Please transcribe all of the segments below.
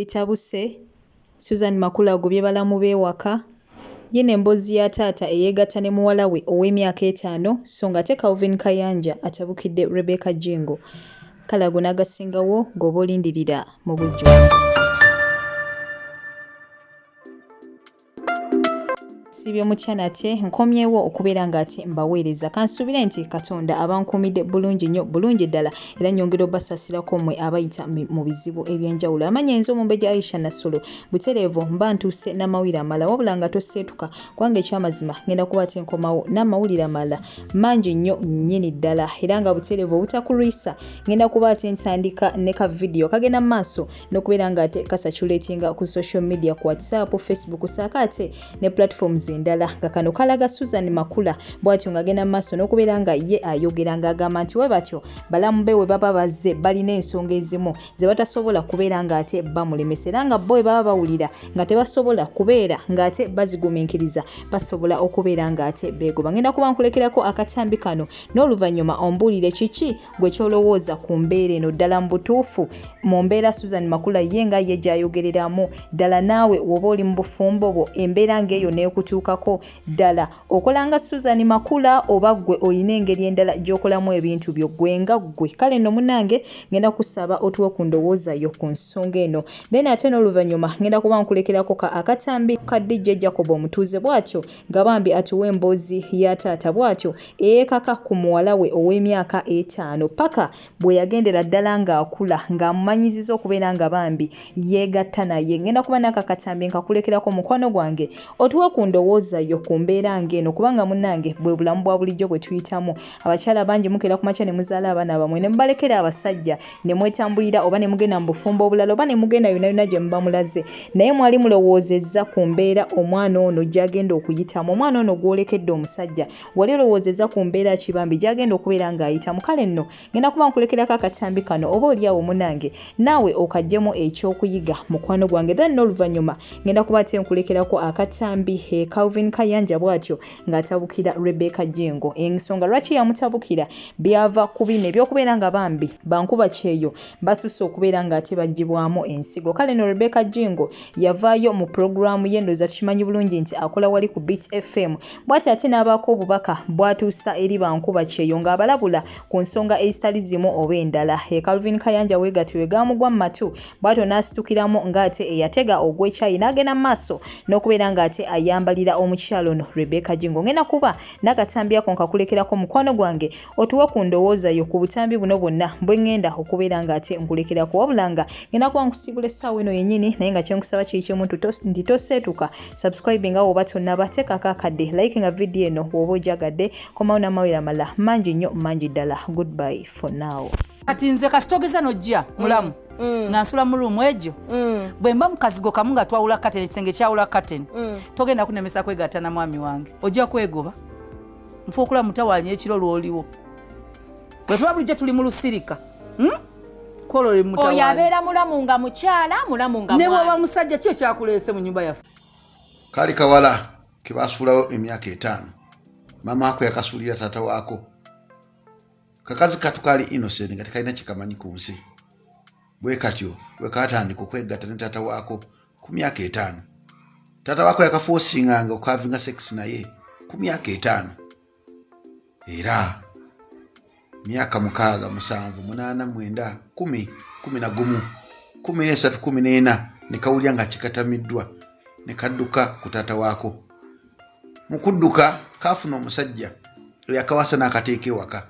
etabuse Susan Makula agobye balamu b'ewaka yine emboozi ya taata eyeegatta ne muwala we ow'emyaka 5 so ng'ate Calvin Kayanja atabukidde Rebecca Jingo. Kale ago n'agasingawo ng'oba olindirira mu Bujingo. Sibye mutya nate nkomyewo okubeera ng'ate mbaweereza kansuubire nti Katonda abankumidde bulungi nnyo bulungi ddala era nnyongera obbasasirako mmwe abayita mu bizibu eby'enjawulo. Amanya enzo Omumbejja Aisha Nassolo butereevu mba ntuuse n'amawulire amala wabula nga toseetuka kubanga ekyamazima ngenda kuba ate nkomawo n'amawulire amala mangi nnyo nnyini ddala era nga butereevu obutakulwisa ngenda kuba ate ntandika ne ka vidiyo kagenda mu maaso n'okubeera ng'ate kasaculatinga ku social media ku WhatsApp, Facebook saako ate ne platforms endala nga kano kalaga Susan Makula bw'atyo ng'agenda mu maaso n'okubeera nga ye ayogera ng'agamba nti we batyo balamu be we baba bazze balina ensonga ezimu ze batasobola kubeera ng'ate bamulemesa era nga bo we baba bawulira nga tebasobola kubeera ng'ate bazigumiikiriza basobola okubeera ng'ate beegoba. Ngenda kuba nkulekerako akatambi kano n'oluvannyuma ombuulire kiki gwe kyolowooza ku mbeera eno ddala mu butuufu mu mbeera Susan Makula ye nga ye gy'ayogereramu ddala naawe woba oli mu bufumbo bwo embeera ng'eyo neekutuukako ddala okolanga Susan Makula oba gwe olina engeri endala gy'okolamu ebintu byo gwe nga gwe. Kale nno munnange ngenda kusaba otuwe ku ndowooza yo ku nsonga eno then ate n'oluvannyuma ngenda kuba nkulekerako akatambi ka DJ Jacob omutuuze bw'atyo nga bambi atuwa emboozi ya taata bw'atyo eyeekaka ku muwala we ow'emyaka 5 paka bwe yagendera ddala ng'akula ng'amumanyiziza okubeera nga bambi yeegatta naye. Ngenda kuba n'aka katambi nkakulekerako mukwano gwange otuwe ku ndowooza yo ku mbeera ng'eno kubanga munnange bwe bulamu bwa bulijjo bwe tuyitamu. Abakyala bangi mukeera ku makya ne muzaala abaana bamwe ne mubalekera abasajja ne mwetambulira oba ne mugenda mu bufumbo obulala oba ne mugenda yonna yonna gye muba mulaze naye mwali mulowoozezza ku mbeera omwana ono gy'agenda okuyitamu. Omwana ono gw'olekedde omusajja wali olowoozezza ku mbeera kibambi gy'agenda okubeera ng'ayitamu. Kale nno ngenda kuba nkulekerako akatambi kano oba oliawo munnange naawe okaggyemu ekyokuyiga mukwano gwange then n'oluvannyuma ngenda kuba ate nkulekerako akatambi Calvin Kayanja bw'atyo ng'atabukira Rebecca Jingo. Ensonga lwaki yamutabukira byava ku bino ebyokubeera nga bambi bankuba kyeyo basusse okubeera ng'ate baggyibwamu ensigo. Kale no Rebecca Jingo yavaayo mu programu ye ndooza tukimanyi bulungi nti akola wali ku Beat FM bw'ati ate n'abaako obubaka bw'atuusa eri bankuba kyeyo ng'abalabula ku nsonga ezitali zimu oba endala. Calvin Kayanja weegati we gaamugwa mu matu bw'atyo n'asitukiramu ng'ate eyatega ogw'ekyayi n'agenda mu maaso n'okubeera ng'ate ayambalira omukyalo ono Rebecca Jingo. Ngenda kuba n'akatambi ako nkakulekerako mukwano gwange otuwe ku ndowooza yo ku butambi buno bwonna bwe ngenda okubeera ng'ate nkulekerako wabula nga ngenda kuba nkusiibula essaawa eno yennyini naye nga kyenkusaba kiri kimu nti toseetuka subscribe nga woba tonnaba teekako akadde like nga vidiyo eno woba ogyagadde komawo n'amawulire amala mangi nnyo mangi ddala. Goodbye for now. Kati nze kasitogeza nojja mulamu nga nsula mu ruumu egyo bwe mba mukazigo kamu nga twawula kateni kisenge kyawula kateni togenda kunemesa kwegatta na mwami wange ojja kwegoba nfa okula mutawaanya ekiro lwoliwo bwe tuba bulijjo tuli mu lusirika kwolole mutawaanya oyo abeera mulamu nga mukyala mulamu nga ne waba musajja kyo kyakuleese mu nyumba yaffe. Kali kawala ke basuulawo emyaka 5 mama ako yakasuulira taata waako kakazi katukali innocent nga tekalina kikamanyi ku nsi bwe katyo bwe katandika okwegatta ne taata waako ku myaka 5 taata waako yakafoosinganga okavinga sex naye ku myaka 5 era myaka 6 7 8 9 10 11 13 14 ne kawulya nga kikatamiddwa ne kadduka ku taata waako. Mu kudduka kafuna omusajja yakawasa n'akateeka ewaka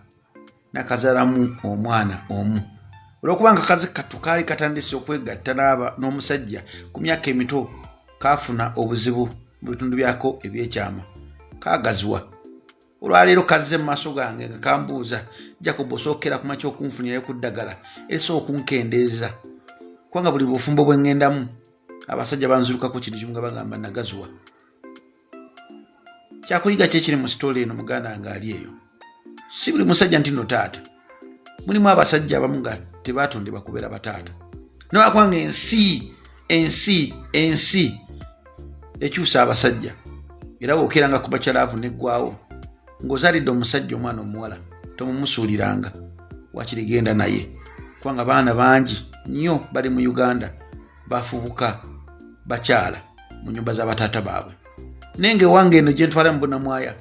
n'akazaalamu omwana omu. Olwokubanga kazi katukali katandise okwegatta n'omusajja ku myaka emito kafuna obuzibu mu bitundu byako ebyekyama kagaziwa. Olwaleero kazze mu maaso gange nga kambuuza Jacob osookera ku makya okunfunirayo ku ddagala erisobola okunkendeeza kubanga buli bufumbo bwe ŋŋendamu abasajja banzirukako kintu kimu nga bagamba nagaziwa. Kyakuyiga kyekiri mu sitole eno muganda nga ali eyo si buli musajja nti no taata mulimu abasajja abamu nga tebatondebwa kubeera bataata nowakwanga ensi ekyusa abasajja era wokeranga ku bakyalaavu neggwawo ng'ozaalidde omusajja omwana omuwala tomumusuuliranga wakirigenda naye kubanga baana bangi nnyo bali mu Uganda bafubuka bakyala mu nyumba z'abatata baabwe nenge wange eno gye ntwala mbona mwaya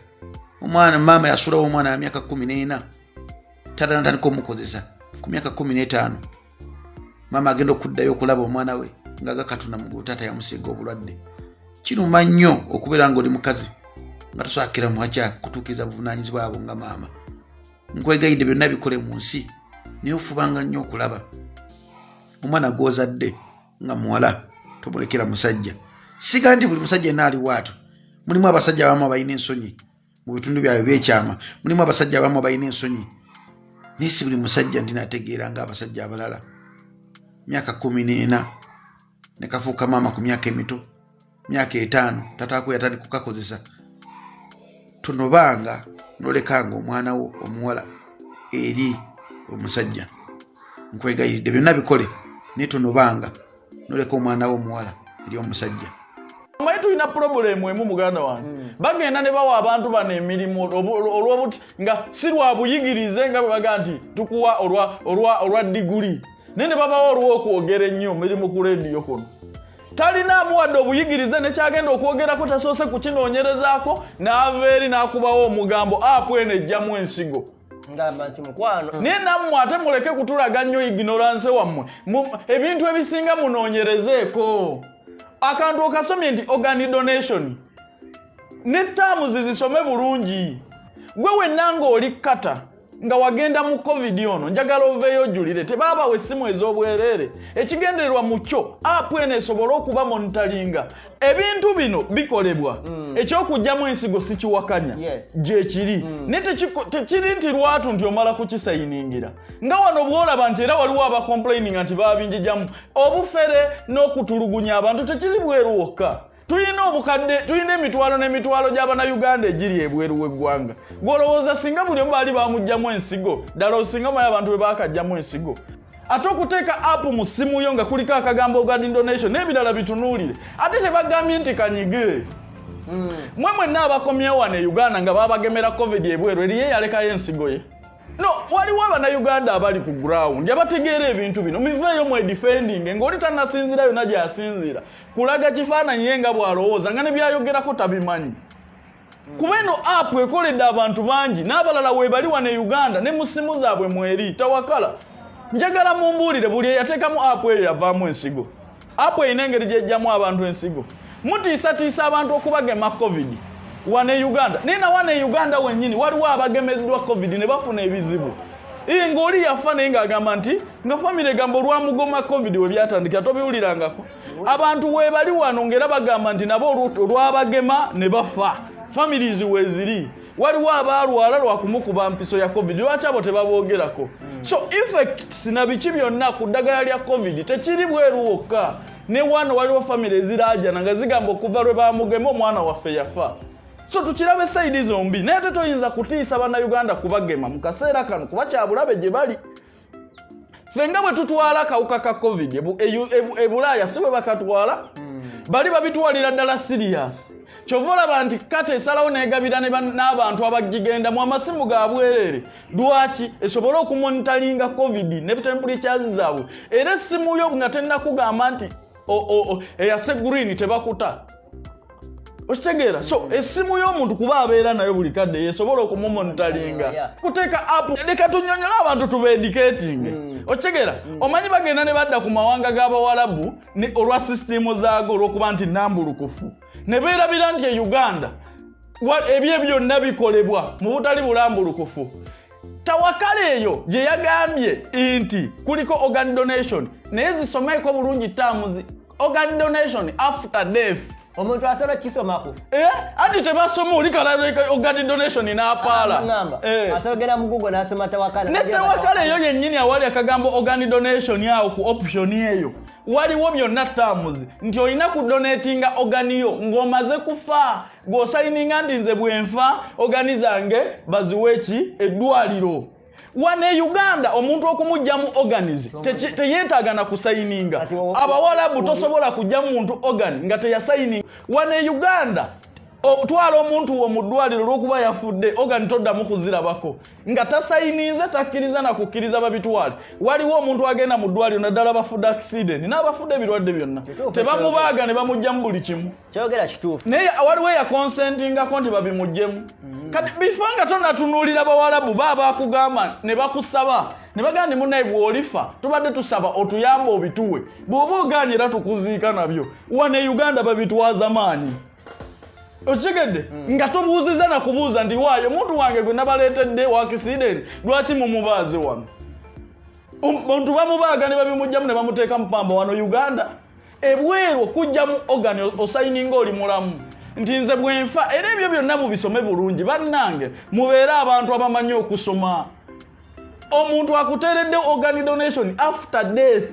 omwana mama yasulawo omwana ya myaka 14 tata natandika omukozesa ku myaka 15 mama agenda okuddayo okulaba omwana we nga gakatuna mugulu tata yamusiga obulwadde kiruma nnyo okubeera nga oli mukazi nga tosakira muhacha kutuukiza buvunaanyizibwa abo nga maama nkwegayidde byonna bikole mu nsi naye ofubanga nnyo okulaba omwana gw'ozadde nga muwala tomulekera musajja siga nti buli musajja yenna ali waato mulimu abasajja abamu abalina ensonyi mu bitundu byabwe byekyama mulimu abasajja abamu abalina ensonyi naye si buli musajja nti nategeera nga abasajja abalala myaka 14 ne kafuuka maama ku myaka emito myaka 5 tataako yatandika kukakozesa tonobanga nolekanga omwana wo omuwala eri omusajja nkwegayiridde byonna bikole naye tonobanga noleka omwana wo omuwala eri omusajja Mwe tulina problem emu muganda wange. Bagenda ne bawa abantu bano emirimu olw'obuti nga si lwa buyigirize nga bwe baga nti tukuwa olwa diguli. Ne babawa olw'okwogera ennyo mirimu ku leediyo kuno. Talina amuwadde obuyigirize ne kyagenda okwogerako tasoose kukinoonyerezaako n'aveeri n'akubawo omugambo apu eno ejjamu ensigo. Ngamba nti mukwano. Naye nammwe ate muleke kutulaga nnyo ignorance wammwe. Ebintu ebisinga munoonyerezeeko. Akantu okasomye nti organ donation ne terms zisome bulungi gwe wenna ng'oli kata nga wagenda mu covid ono njagala oveeyo ojulire tebabawa essimu ez'obwereere ekigendererwa mu kyo apu eno esobola okuba monitoringa ebintu bino bikolebwa ekyokugjamu ensigo si kiwakanya gye kiri ne tekiri nti lwatu nti omala kukisayiningira nga wano bw'olaba nti era waliwo abakomplaininga nti babinjijjamu obufere n'okutulugunya abantu tekiri bweru wokka tulina obukadde tulina emitwalo n'emitwalo gy'Abannayuganda egiri ebweru w'eggwanga gw'olowooza singa buli omu baali bamugjamu ensigo ddala osinga mayi abantu bwe baakajjamu ensigo ate okuteeka apu mu ssimu yo nga kuliko akagambo organ donation n'ebirala bitunuulire ate tebagambye nti kanyige mwe mwenna abakomyewo wano e Uganda nga babagemera covid ebweru eriye yalekayo ensigo ye no waliwo Abannayuganda abali ku ground abategeera ebintu bino miveeyo mwe defending ng'oli tannasinzira yonna gy'asinzira kulaga kifaananyi ye nga bw'alowooza nga ne byayogerako tabimanyi kuba eno apu ekoledde abantu bangi n'abalala weebali wano e Uganda ne mu ssimu zaabwe mweri tawakala njagala mumbuulire buli eyateekamu apu eyo yavaamu ensigo apu erina engeri gy'ejjamu abantu ensigo mutiisatiisa abantu okubagema covid wano e Uganda naye na wano e Uganda wennyini waliwo abagemeddwa covid ne bafuna ebizibu ng'oli yafa naye ng'agamba nti nga famire gamba olwamugoma covid we byatandikira tobiwulirangako abantu weebali wano ng'era bagamba nti nabo olwabagema ne bafa families weeziri waliwo abaalwala lwakumukuba mpiso ya covid lwaki abo tebaboogerako so effects na biki byonna ku ddagala lya covid tekiri bweru wokka ne wano waliwo famire eziraajana nga zigamba okuva lwe bamugema omwana waffe yafa so tukirabe side zombi naye ate toyinza kutiisa Bannayuganda kubagema mu kaseera kano kuba kyabulabe gye bali fenga bwe tutwala akawuka ka covid ebulaaya si bwe bakatwala bali babitwalira ddala serious kyova olaba nti kati esalawo neegabira n'abantu abagigenda mu amasimu ga bwereere lwaki esobole okumonitalinga covid ne temperatures zaabwe era essimu yo nga tennakugamba nti eyase green tebakuta okitegeera so essimu y'omuntu kuba abeera nayo buli kadde yesobola okumumonitalinga kuteeka apu leka tunyonyola abantu tubeedikeetinge okitegeera omanyi bagenda ne badda ku mawanga g'Abawarabu olwa sisitimu zaago olw'okuba nti nnambulukufu ne beerabira nti e Uganda ebyo byonna bikolebwa mu butali bulambulukufu tawakala eyo gye yagambye nti kuliko organ donation naye zisomeeko bulungi terms organ donation after death omuntu asaba kisomako ati tebasoma oli kala organ donation n'apaala asaba genda mu Google n'asoma tawakala ne tawakala eyo yennyini awali akagambo organ donation awo ku option eyo waliwo byonna terms nti olina kudonatinga organ yo ng'omaze kufa g'osayininga nti nze bwenfa organ zange baziweki eddwaliro wano e Uganda omuntu okumugjamu organize teyeetaaga na kusayininga Abawarabu tosobola kujjamu muntu organ nga teyasayininga wano e Uganda Twala omuntu wo mu ddwaliro olw'okuba yafudde ogani toddamu kuzirabako nga tasayinize takkiriza na kukkiriza babitwale. Waliwo omuntu agenda mu ddwaliro naddala bafudde accident n'abafudde ebirwadde byonna tebamubaaga ne bamugyamu buli kimu. Kyogera kituufu. Naye waliwo yakonsentingako nti babimuggyemu. Kati bifo nga tonatunuulira bawalabu baba akugamba ne bakusaba ne bagamba ni munnaye bw'olifa tubadde tusaba otuyamba obituwe bw'oba ogaanye era tukuziika nabyo. Wane Uganda babitwaza maanyi. Ochegede nga tobuuziza na kubuuza ndi waayo omuntu wange gwe nabaleetedde wa accident lwaki mumubaaze wano. Omuntu bamubaaga ne babimugyamu ne bamuteeka mu pamba wano Uganda. Ebweru okujjamu ogani osayininga oli mulamu nti nze bwenfa era ebyo byonna mubisome bulungi bannange mubeere abantu abamanyi okusoma. Omuntu akuteeredde organ donation after death